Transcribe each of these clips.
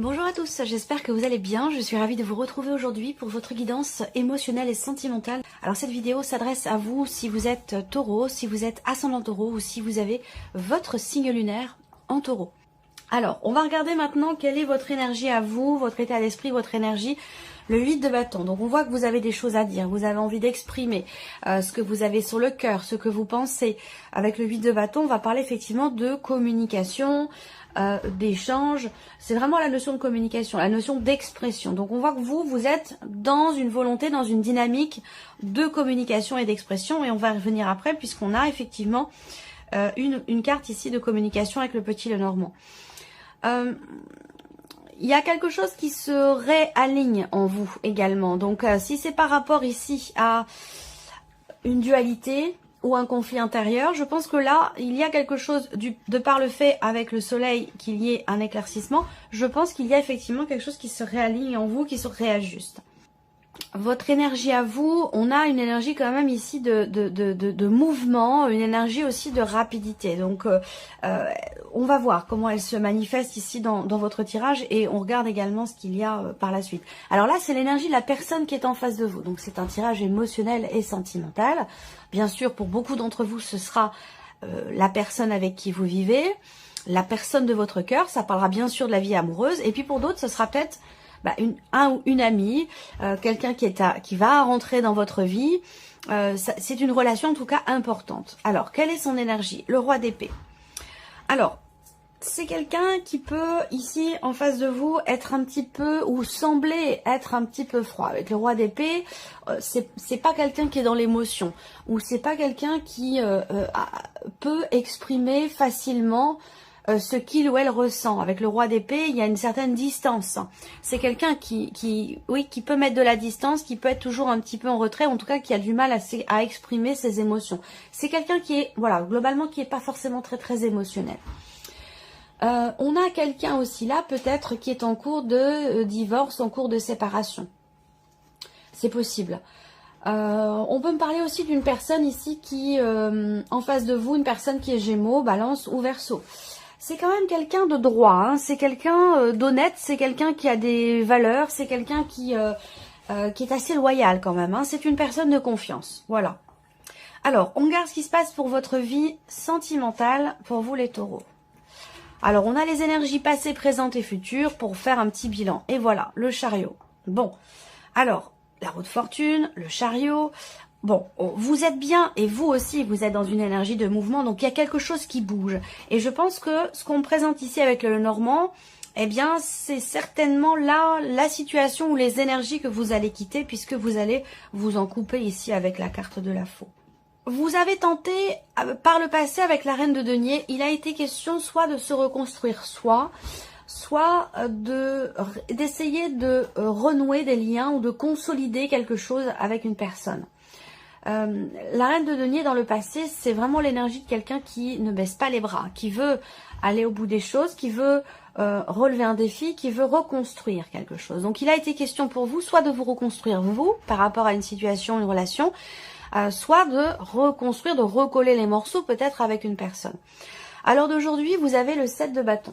Bonjour à tous, j'espère que vous allez bien. Je suis ravie de vous retrouver aujourd'hui pour votre guidance émotionnelle et sentimentale. Alors cette vidéo s'adresse à vous si vous êtes taureau, si vous êtes ascendant taureau ou si vous avez votre signe lunaire en taureau. Alors, on va regarder maintenant quelle est votre énergie à vous, votre état d'esprit, votre énergie. Le 8 de bâton, donc on voit que vous avez des choses à dire, vous avez envie d'exprimer ce que vous avez sur le cœur, ce que vous pensez. Avec le 8 de bâton, on va parler effectivement de communication, d'échange. C'est vraiment la notion de communication, la notion d'expression. Donc on voit que vous êtes dans une volonté, dans une dynamique de communication et d'expression, et on va y revenir après puisqu'on a effectivement une carte ici de communication avec le petit Lenormand. Il y a quelque chose qui se réaligne en vous également. Donc si c'est par rapport ici à une dualité ou un conflit intérieur, je pense que là, il y a quelque chose, de par le fait avec le soleil qu'il y ait un éclaircissement, je pense qu'il y a effectivement quelque chose qui se réaligne en vous, qui se réajuste. Votre énergie à vous, on a une énergie quand même ici de mouvement, une énergie aussi de rapidité. Donc on va voir comment elle se manifeste ici dans votre tirage et on regarde également ce qu'il y a par la suite. Alors là, c'est l'énergie de la personne qui est en face de vous. Donc c'est un tirage émotionnel et sentimental. Bien sûr, pour beaucoup d'entre vous, ce sera la personne avec qui vous vivez, la personne de votre cœur. Ça parlera bien sûr de la vie amoureuse. Et puis pour d'autres, ce sera peut-être un ou une amie, quelqu'un qui va rentrer dans votre vie. C'est une relation en tout cas importante. Alors, quelle est son énergie? Le roi d'épée. Alors, c'est quelqu'un qui peut, ici, en face de vous, être un petit peu, ou sembler être un petit peu froid. Avec le roi d'épée, c'est pas quelqu'un qui est dans l'émotion, ou c'est pas quelqu'un qui peut exprimer facilement ce qu'il ou elle ressent. Avec le roi d'épée, il y a une certaine distance. C'est quelqu'un qui peut mettre de la distance, qui peut être toujours un petit peu en retrait, en tout cas qui a du mal à exprimer ses émotions. C'est quelqu'un qui est, voilà, globalement, qui est pas forcément très émotionnel. On a quelqu'un aussi là, peut-être, qui est en cours de divorce, en cours de séparation. C'est possible. On peut me parler aussi d'une personne ici qui, en face de vous, une personne qui est Gémeaux, Balance ou Verseau. C'est quand même quelqu'un de droit, hein. C'est quelqu'un d'honnête, c'est quelqu'un qui a des valeurs, c'est quelqu'un qui est assez loyal quand même, hein. C'est une personne de confiance, voilà. Alors, on regarde ce qui se passe pour votre vie sentimentale, pour vous les taureaux. Alors, on a les énergies passées, présentes et futures pour faire un petit bilan. Et voilà, le chariot. Bon, alors, la roue de fortune, le chariot. Bon, vous êtes bien et vous aussi, vous êtes dans une énergie de mouvement. Donc, il y a quelque chose qui bouge. Et je pense que ce qu'on présente ici avec le Lenormand, eh bien, c'est certainement là la situation ou les énergies que vous allez quitter puisque vous allez vous en couper ici avec la carte de la faux. Vous avez tenté par le passé avec la reine de denier, il a été question soit de se reconstruire soit d'essayer de renouer des liens ou de consolider quelque chose avec une personne. La reine de denier dans le passé, c'est vraiment l'énergie de quelqu'un qui ne baisse pas les bras, qui veut aller au bout des choses, qui veut relever un défi, qui veut reconstruire quelque chose. Donc il a été question pour vous soit de vous reconstruire vous par rapport à une situation, une relation, soit de reconstruire, de recoller les morceaux peut-être avec une personne. Alors d'aujourd'hui, vous avez le 7 de bâton.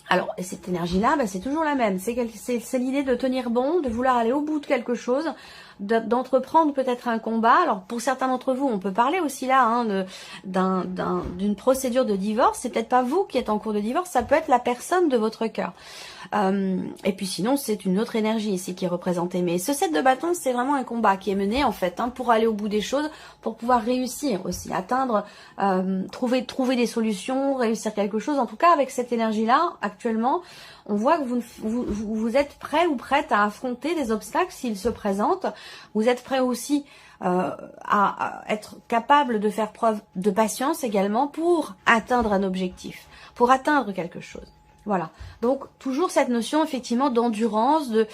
Alors, et cette énergie-là, c'est toujours la même. C'est l'idée de tenir bon, de vouloir aller au bout de quelque chose, d'entreprendre peut-être un combat. Alors, pour certains d'entre vous, on peut parler aussi là hein, d'une procédure de divorce. C'est peut-être pas vous qui êtes en cours de divorce, ça peut être la personne de votre cœur. Et puis sinon, c'est une autre énergie ici qui est représentée. Mais ce 7 de bâton, c'est vraiment un combat qui est mené en fait, hein, pour aller au bout des choses, pour pouvoir réussir aussi, atteindre, trouver des solutions, réussir quelque chose. En tout cas, avec cette énergie-là, actuellement, on voit que vous êtes prêt ou prête à affronter des obstacles s'ils se présentent. Vous êtes prêt aussi à être capable de faire preuve de patience également pour atteindre un objectif, pour atteindre quelque chose. Voilà, donc toujours cette notion effectivement d'endurance, de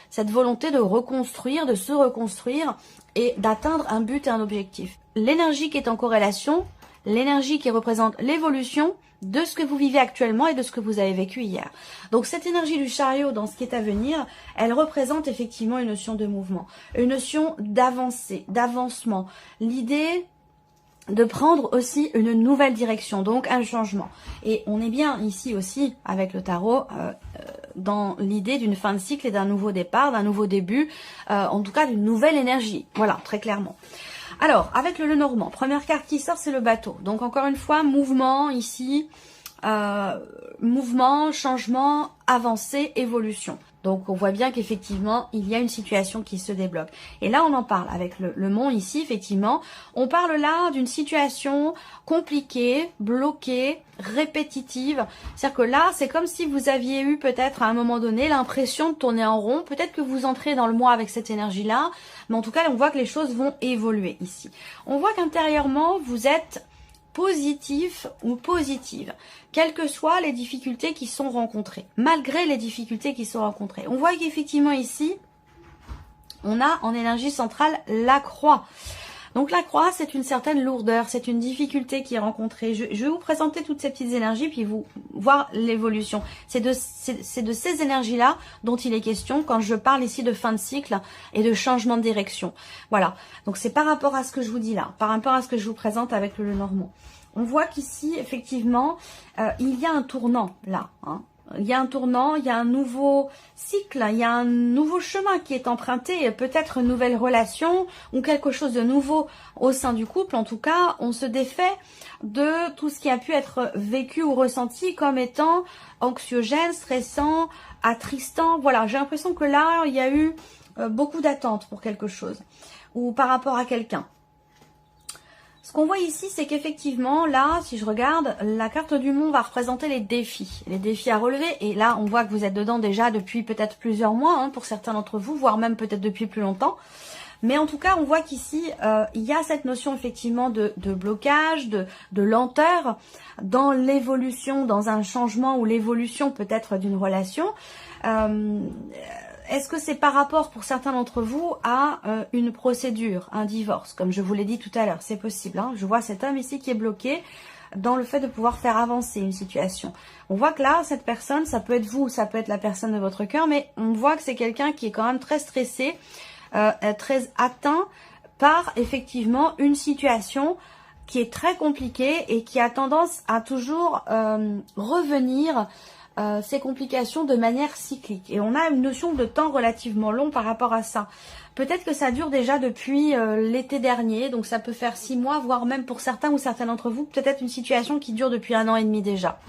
cette volonté de reconstruire, de se reconstruire et d'atteindre un but et un objectif. L'énergie qui est en corrélation, l'énergie qui représente l'évolution de ce que vous vivez actuellement et de ce que vous avez vécu hier. Donc cette énergie du chariot dans ce qui est à venir, elle représente effectivement une notion de mouvement, une notion d'avancée, d'avancement. L'idée de prendre aussi une nouvelle direction, donc un changement. Et on est bien ici aussi avec le tarot dans l'idée d'une fin de cycle et d'un nouveau départ, d'un nouveau début, en tout cas d'une nouvelle énergie. Voilà, très clairement. Alors, avec le Lenormand, première carte qui sort, c'est le bateau. Donc encore une fois, mouvement ici, mouvement, changement, avancée, évolution. Donc on voit bien qu'effectivement, il y a une situation qui se débloque. Et là, on en parle avec le mont ici, effectivement. On parle là d'une situation compliquée, bloquée, répétitive. C'est-à-dire que là, c'est comme si vous aviez eu peut-être à un moment donné l'impression de tourner en rond. Peut-être que vous entrez dans le mois avec cette énergie-là. Mais en tout cas, on voit que les choses vont évoluer ici. On voit qu'intérieurement, vous êtes positif ou positive, quelles que soient les difficultés qui sont rencontrées, malgré les difficultés qui sont rencontrées. On voit qu'effectivement ici, on a en énergie centrale la croix. Donc la croix, c'est une certaine lourdeur, c'est une difficulté qui est rencontrée. Je vais vous présenter toutes ces petites énergies, puis vous voir l'évolution. C'est de ces énergies-là dont il est question quand je parle ici de fin de cycle et de changement de direction. Voilà, donc c'est par rapport à ce que je vous dis là, par rapport à ce que je vous présente avec le Lenormand. On voit qu'ici, effectivement, il y a un tournant là, hein. Il y a un tournant, il y a un nouveau cycle, il y a un nouveau chemin qui est emprunté, peut-être une nouvelle relation ou quelque chose de nouveau au sein du couple. En tout cas, on se défait de tout ce qui a pu être vécu ou ressenti comme étant anxiogène, stressant, attristant. Voilà, j'ai l'impression que là, il y a eu beaucoup d'attentes pour quelque chose ou par rapport à quelqu'un. Ce qu'on voit ici, c'est qu'effectivement, là, si je regarde, la carte du monde va représenter les défis à relever. Et là, on voit que vous êtes dedans déjà depuis peut-être plusieurs mois, hein, pour certains d'entre vous, voire même peut-être depuis plus longtemps. Mais en tout cas, on voit qu'ici, il y a cette notion effectivement de blocage, de lenteur dans l'évolution, dans un changement ou l'évolution peut-être d'une relation. Est-ce que c'est par rapport pour certains d'entre vous à une procédure, un divorce, comme je vous l'ai dit tout à l'heure, c'est possible, hein. Je vois cet homme ici qui est bloqué dans le fait de pouvoir faire avancer une situation. On voit que là, cette personne, ça peut être vous, ça peut être la personne de votre cœur, mais on voit que c'est quelqu'un qui est quand même très stressé, très atteint par effectivement une situation qui est très compliquée et qui a tendance à toujours revenir ces complications de manière cyclique. Et on a une notion de temps relativement long par rapport à ça. Peut-être que ça dure déjà depuis l'été dernier, donc ça peut faire 6 mois, voire même pour certains ou certains d'entre vous, peut-être une situation qui dure depuis 1 an et demi déjà.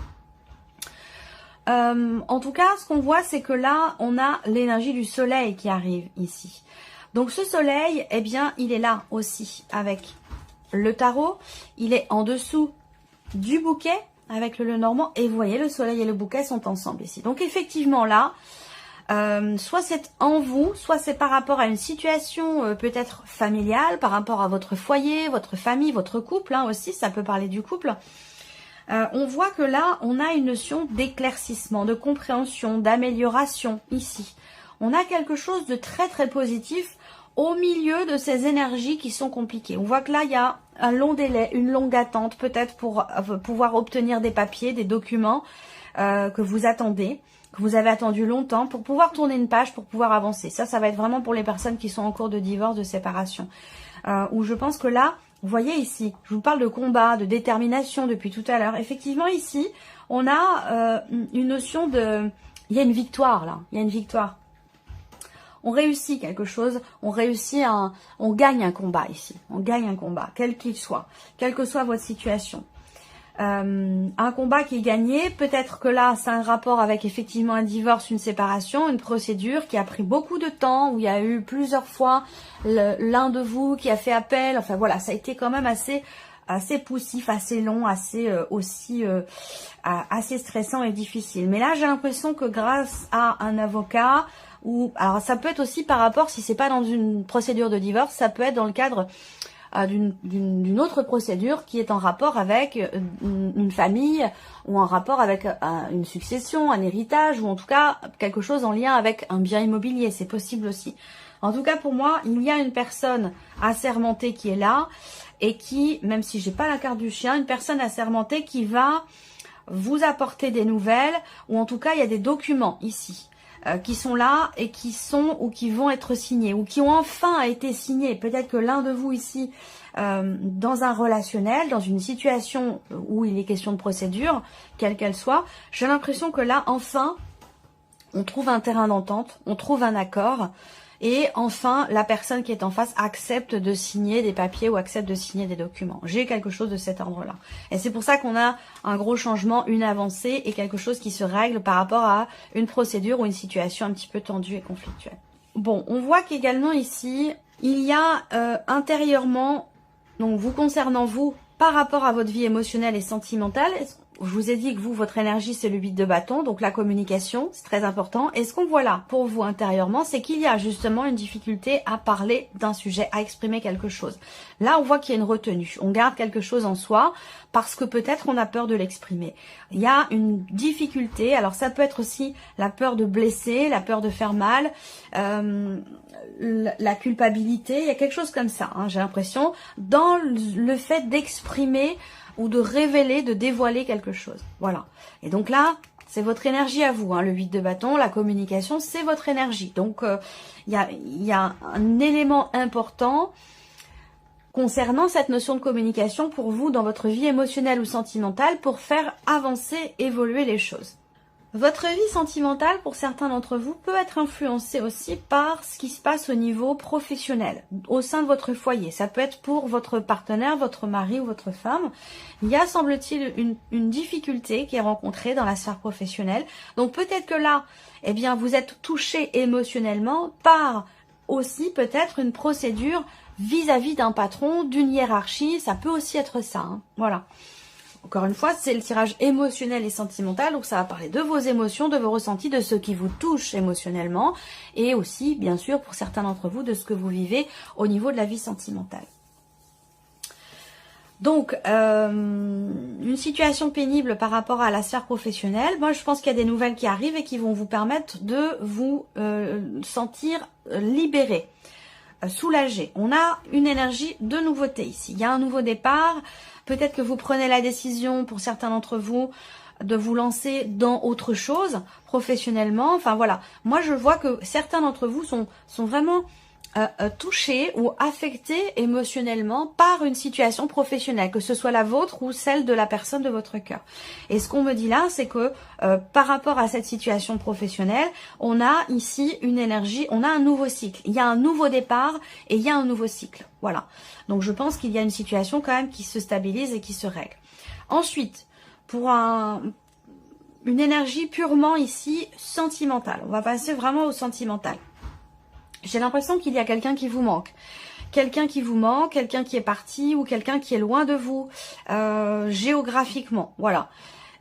En tout cas, ce qu'on voit, c'est que là, on a l'énergie du soleil qui arrive ici. Donc ce soleil, eh bien, il est là aussi avec le tarot. Il est en dessous du bouquet avec le Lenormand. Et vous voyez, le soleil et le bouquet sont ensemble ici. Donc effectivement là, soit c'est en vous, soit c'est par rapport à une situation peut-être familiale, par rapport à votre foyer, votre famille, votre couple, hein, aussi, ça peut parler du couple. On voit que là, on a une notion d'éclaircissement, de compréhension, d'amélioration ici. On a quelque chose de très très positif au milieu de ces énergies qui sont compliquées. On voit que là, il y a un long délai, une longue attente peut-être pour pouvoir obtenir des papiers, des documents que vous attendez, que vous avez attendu longtemps pour pouvoir tourner une page, pour pouvoir avancer. Ça va être vraiment pour les personnes qui sont en cours de divorce, de séparation. Où je pense que là, vous voyez ici, je vous parle de combat, de détermination depuis tout à l'heure. Effectivement, ici, on a une notion de... Il y a une victoire là, il y a une victoire. On réussit quelque chose, on gagne un combat ici. On gagne un combat, quel qu'il soit, quelle que soit votre situation. Un combat qui est gagné, peut-être que là, c'est un rapport avec effectivement un divorce, une séparation, une procédure qui a pris beaucoup de temps, où il y a eu plusieurs fois l'un de vous qui a fait appel. Enfin voilà, ça a été quand même assez poussif, assez long, assez stressant et difficile. Mais là, j'ai l'impression que grâce à un avocat, alors ça peut être aussi par rapport, si c'est pas dans une procédure de divorce, ça peut être dans le cadre d'une autre procédure qui est en rapport avec une famille ou en rapport avec une succession, un héritage ou en tout cas quelque chose en lien avec un bien immobilier, c'est possible aussi. En tout cas pour moi, il y a une personne assermentée qui est là et qui, même si j'ai pas la carte du chien, une personne assermentée qui va vous apporter des nouvelles ou en tout cas il y a des documents ici. Qui sont là et qui sont ou qui vont être signés ou qui ont enfin été signés. Peut-être que l'un de vous ici, dans un relationnel, dans une situation où il est question de procédure, quelle qu'elle soit, j'ai l'impression que là, enfin, on trouve un terrain d'entente, on trouve un accord. Et enfin, la personne qui est en face accepte de signer des papiers ou accepte de signer des documents. J'ai quelque chose de cet ordre-là. Et c'est pour ça qu'on a un gros changement, une avancée et quelque chose qui se règle par rapport à une procédure ou une situation un petit peu tendue et conflictuelle. Bon, on voit qu'également ici, il y a intérieurement, donc vous concernant vous, par rapport à votre vie émotionnelle et sentimentale, je vous ai dit que vous, votre énergie, c'est le 8 de bâton, donc la communication, c'est très important. Et ce qu'on voit là, pour vous intérieurement, c'est qu'il y a justement une difficulté à parler d'un sujet, à exprimer quelque chose. Là, on voit qu'il y a une retenue. On garde quelque chose en soi parce que peut-être on a peur de l'exprimer. Il y a une difficulté, alors ça peut être aussi la peur de blesser, la peur de faire mal, la culpabilité, il y a quelque chose comme ça, hein, j'ai l'impression, dans le fait d'exprimer ou de révéler, de dévoiler quelque chose. Voilà. Et donc là, c'est votre énergie à vous, hein, le 8 de bâton, la communication, c'est votre énergie. Donc, il y a un élément important concernant cette notion de communication pour vous dans votre vie émotionnelle ou sentimentale pour faire avancer, évoluer les choses. Votre vie sentimentale, pour certains d'entre vous, peut être influencée aussi par ce qui se passe au niveau professionnel, au sein de votre foyer. Ça peut être pour votre partenaire, votre mari ou votre femme. Il y a, semble-t-il, une difficulté qui est rencontrée dans la sphère professionnelle. Donc peut-être que là, eh bien, vous êtes touché émotionnellement par aussi peut-être une procédure vis-à-vis d'un patron, d'une hiérarchie. Ça peut aussi être ça, hein. Voilà. Encore une fois, c'est le tirage émotionnel et sentimental, donc ça va parler de vos émotions, de vos ressentis, de ce qui vous touche émotionnellement, et aussi, bien sûr, pour certains d'entre vous, de ce que vous vivez au niveau de la vie sentimentale. Donc, une situation pénible par rapport à la sphère professionnelle. Moi, je pense qu'il y a des nouvelles qui arrivent et qui vont vous permettre de vous sentir libéré, soulagé. On a une énergie de nouveauté ici. Il y a un nouveau départ. Peut-être que vous prenez la décision, pour certains d'entre vous, de vous lancer dans autre chose, professionnellement. Enfin voilà, moi je vois que certains d'entre vous sont vraiment touchés ou affectés émotionnellement par une situation professionnelle, que ce soit la vôtre ou celle de la personne de votre cœur. Et ce qu'on me dit là, c'est que par rapport à cette situation professionnelle, on a ici une énergie, on a un nouveau cycle. Il y a un nouveau départ et il y a un nouveau cycle. Voilà. Donc je pense qu'il y a une situation quand même qui se stabilise et qui se règle. Ensuite, pour une énergie purement ici sentimentale, on va passer vraiment au sentimental. J'ai l'impression qu'il y a quelqu'un qui vous manque. Quelqu'un qui vous manque, quelqu'un qui est parti ou quelqu'un qui est loin de vous géographiquement. Voilà.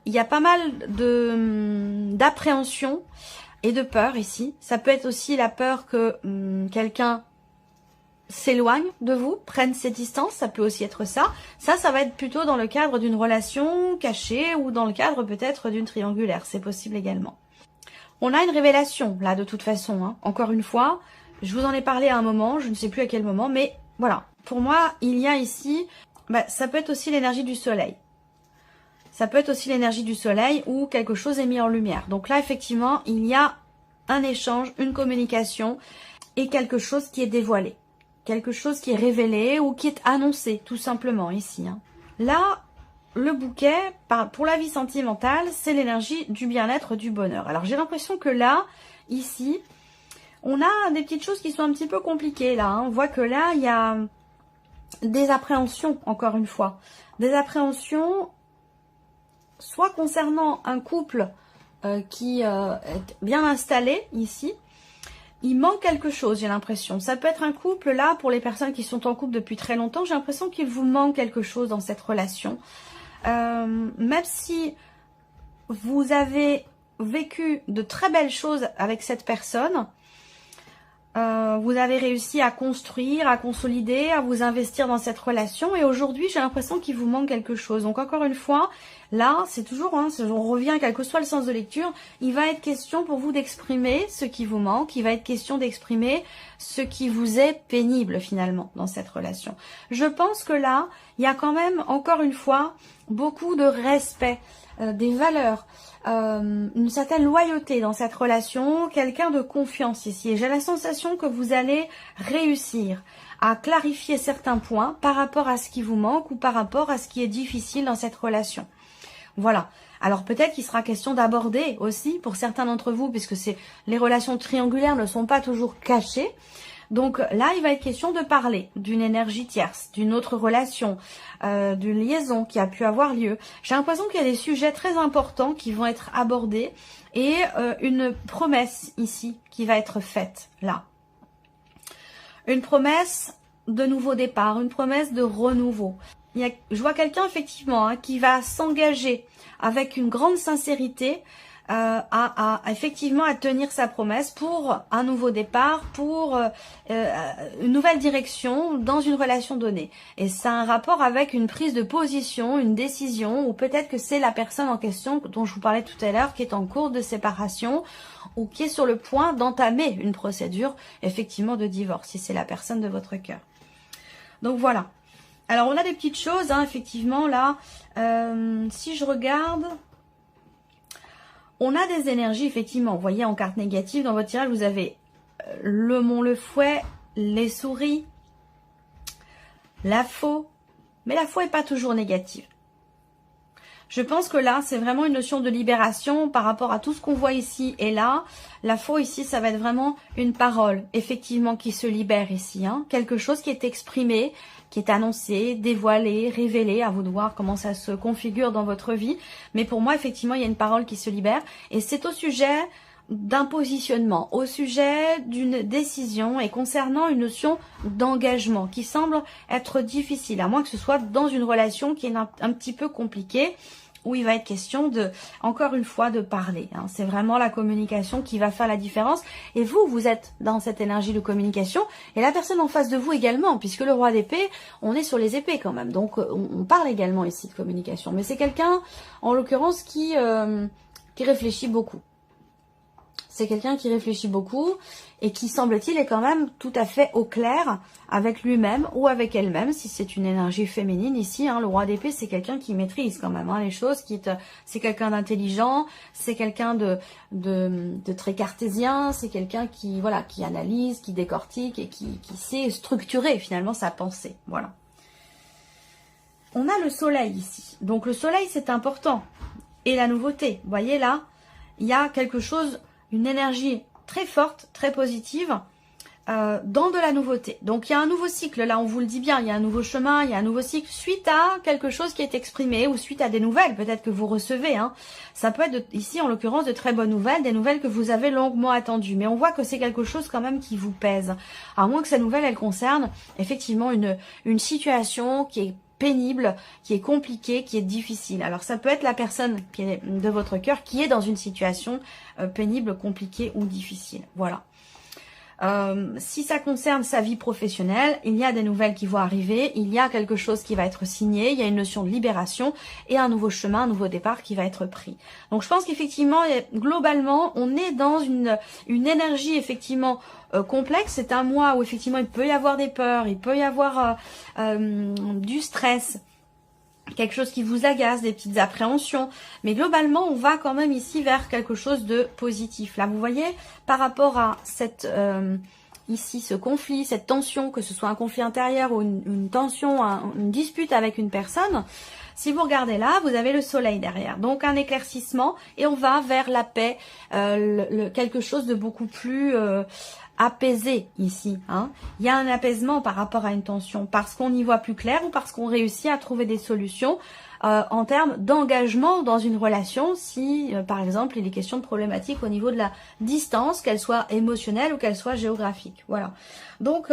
Il y a pas mal d'appréhension et de peur ici. Ça peut être aussi la peur que quelqu'un s'éloigne de vous, prenne ses distances, ça peut aussi être ça. Ça va être plutôt dans le cadre d'une relation cachée ou dans le cadre peut-être d'une triangulaire. C'est possible également. On a une révélation là de toute façon, hein. Encore une fois, je vous en ai parlé à un moment, je ne sais plus à quel moment, mais voilà. Pour moi, il y a ici, ça peut être aussi l'énergie du soleil. Ça peut être aussi l'énergie du soleil où quelque chose est mis en lumière. Donc là, effectivement, il y a un échange, une communication et quelque chose qui est dévoilé. Quelque chose qui est révélé ou qui est annoncé, tout simplement, ici, hein. Là, le bouquet, pour la vie sentimentale, c'est l'énergie du bien-être, du bonheur. Alors, j'ai l'impression que là, ici, on a des petites choses qui sont un petit peu compliquées, là, hein. On voit que là, il y a des appréhensions, encore une fois. Des appréhensions, soit concernant un couple qui est bien installé, ici. Il manque quelque chose, j'ai l'impression. Ça peut être un couple, là, pour les personnes qui sont en couple depuis très longtemps, j'ai l'impression qu'il vous manque quelque chose dans cette relation. Même si vous avez vécu de très belles choses avec cette personne, vous avez réussi à construire, à consolider, à vous investir dans cette relation et aujourd'hui j'ai l'impression qu'il vous manque quelque chose. Donc encore une fois, là c'est toujours, hein, on revient quel que soit le sens de lecture, il va être question pour vous d'exprimer ce qui vous manque, il va être question d'exprimer ce qui vous est pénible finalement dans cette relation. Je pense que là, il y a quand même encore une fois beaucoup de respect, des valeurs, une certaine loyauté dans cette relation, quelqu'un de confiance ici. Et j'ai la sensation que vous allez réussir à clarifier certains points par rapport à ce qui vous manque ou par rapport à ce qui est difficile dans cette relation. Voilà. Alors peut-être qu'il sera question d'aborder aussi pour certains d'entre vous, puisque les relations triangulaires ne sont pas toujours cachées. Donc là, il va être question de parler d'une énergie tierce, d'une autre relation, d'une liaison qui a pu avoir lieu. J'ai l'impression qu'il y a des sujets très importants qui vont être abordés et une promesse ici qui va être faite là. Une promesse de nouveau départ, une promesse de renouveau. Je vois quelqu'un effectivement qui va s'engager avec une grande sincérité effectivement à tenir sa promesse pour un nouveau départ, pour une nouvelle direction dans une relation donnée. Et ça a un rapport avec une prise de position, une décision, ou peut-être que c'est la personne en question dont je vous parlais tout à l'heure qui est en cours de séparation ou qui est sur le point d'entamer une procédure effectivement de divorce, si c'est la personne de votre cœur. Donc voilà. Alors on a des petites choses, effectivement là, si je regarde... On a des énergies, effectivement, vous voyez en carte négative, dans votre tirage, vous avez le mont, le fouet, les souris, la faux, mais la faux n'est pas toujours négative. Je pense que là, c'est vraiment une notion de libération par rapport à tout ce qu'on voit ici et là. La faux ici, ça va être vraiment une parole, effectivement, qui se libère ici. Quelque chose qui est exprimé, qui est annoncé, dévoilé, révélé. À vous de voir comment ça se configure dans votre vie. Mais pour moi, effectivement, il y a une parole qui se libère. Et c'est au sujet d'un positionnement, au sujet d'une décision et concernant une notion d'engagement qui semble être difficile, à moins que ce soit dans une relation qui est un petit peu compliquée, où il va être question de, encore une fois, de parler. C'est vraiment la communication qui va faire la différence. Et vous êtes dans cette énergie de communication, et la personne en face de vous également, puisque le roi d'épée, on est sur les épées quand même. Donc on parle également ici de communication. Mais c'est quelqu'un, en l'occurrence, qui réfléchit beaucoup. C'est quelqu'un qui réfléchit beaucoup et qui, semble-t-il, est quand même tout à fait au clair avec lui-même ou avec elle-même, si c'est une énergie féminine ici. Le roi d'épée, c'est quelqu'un qui maîtrise quand même les choses. C'est quelqu'un d'intelligent, c'est quelqu'un de très cartésien, c'est quelqu'un qui analyse, qui décortique et qui sait structurer finalement sa pensée. Voilà. On a le soleil ici. Donc le soleil, c'est important. Et la nouveauté. Vous voyez là, il y a quelque chose... une énergie très forte, très positive dans de la nouveauté. Donc il y a un nouveau cycle, là on vous le dit bien, il y a un nouveau chemin, il y a un nouveau cycle suite à quelque chose qui est exprimé ou suite à des nouvelles peut-être que vous recevez. Ça peut être ici en l'occurrence de très bonnes nouvelles, des nouvelles que vous avez longuement attendues. Mais on voit que c'est quelque chose quand même qui vous pèse. À moins que cette nouvelle elle concerne effectivement une situation qui est pénible, qui est compliqué, qui est difficile. Alors ça peut être la personne qui est de votre cœur qui est dans une situation pénible, compliquée ou difficile. Voilà. Si ça concerne sa vie professionnelle, il y a des nouvelles qui vont arriver, il y a quelque chose qui va être signé, il y a une notion de libération et un nouveau chemin, un nouveau départ qui va être pris. Donc je pense qu'effectivement, globalement, on est dans une énergie effectivement complexe. C'est un mois où effectivement il peut y avoir des peurs, il peut y avoir du stress, quelque chose qui vous agace, des petites appréhensions. Mais globalement, on va quand même ici vers quelque chose de positif. Là, vous voyez, par rapport à cette ici, ce conflit, cette tension, que ce soit un conflit intérieur ou une tension, une dispute avec une personne, si vous regardez là, vous avez le soleil derrière. Donc un éclaircissement et on va vers la paix, quelque chose de beaucoup plus... apaisé ici. Il y a un apaisement par rapport à une tension parce qu'on y voit plus clair ou parce qu'on réussit à trouver des solutions en termes d'engagement dans une relation si par exemple il est question de problématiques au niveau de la distance, qu'elle soit émotionnelle ou qu'elle soit géographique. Voilà. Donc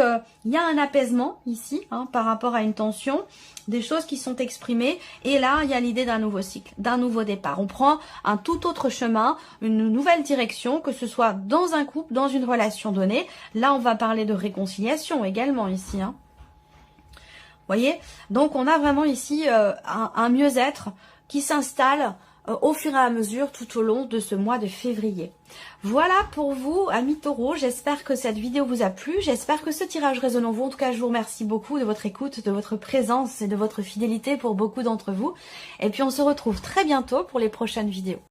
il y a un apaisement ici par rapport à une tension, des choses qui sont exprimées et là il y a l'idée d'un nouveau cycle, d'un nouveau départ. On prend un tout autre chemin, une nouvelle direction, que ce soit dans un couple, dans une relation donnée. Là on va parler de réconciliation également ici. Voyez, donc on a vraiment ici un mieux-être qui s'installe au fur et à mesure tout au long de ce mois de février. Voilà pour vous, amis taureaux. J'espère que cette vidéo vous a plu. J'espère que ce tirage résonne en vous. En tout cas, je vous remercie beaucoup de votre écoute, de votre présence et de votre fidélité pour beaucoup d'entre vous. Et puis, on se retrouve très bientôt pour les prochaines vidéos.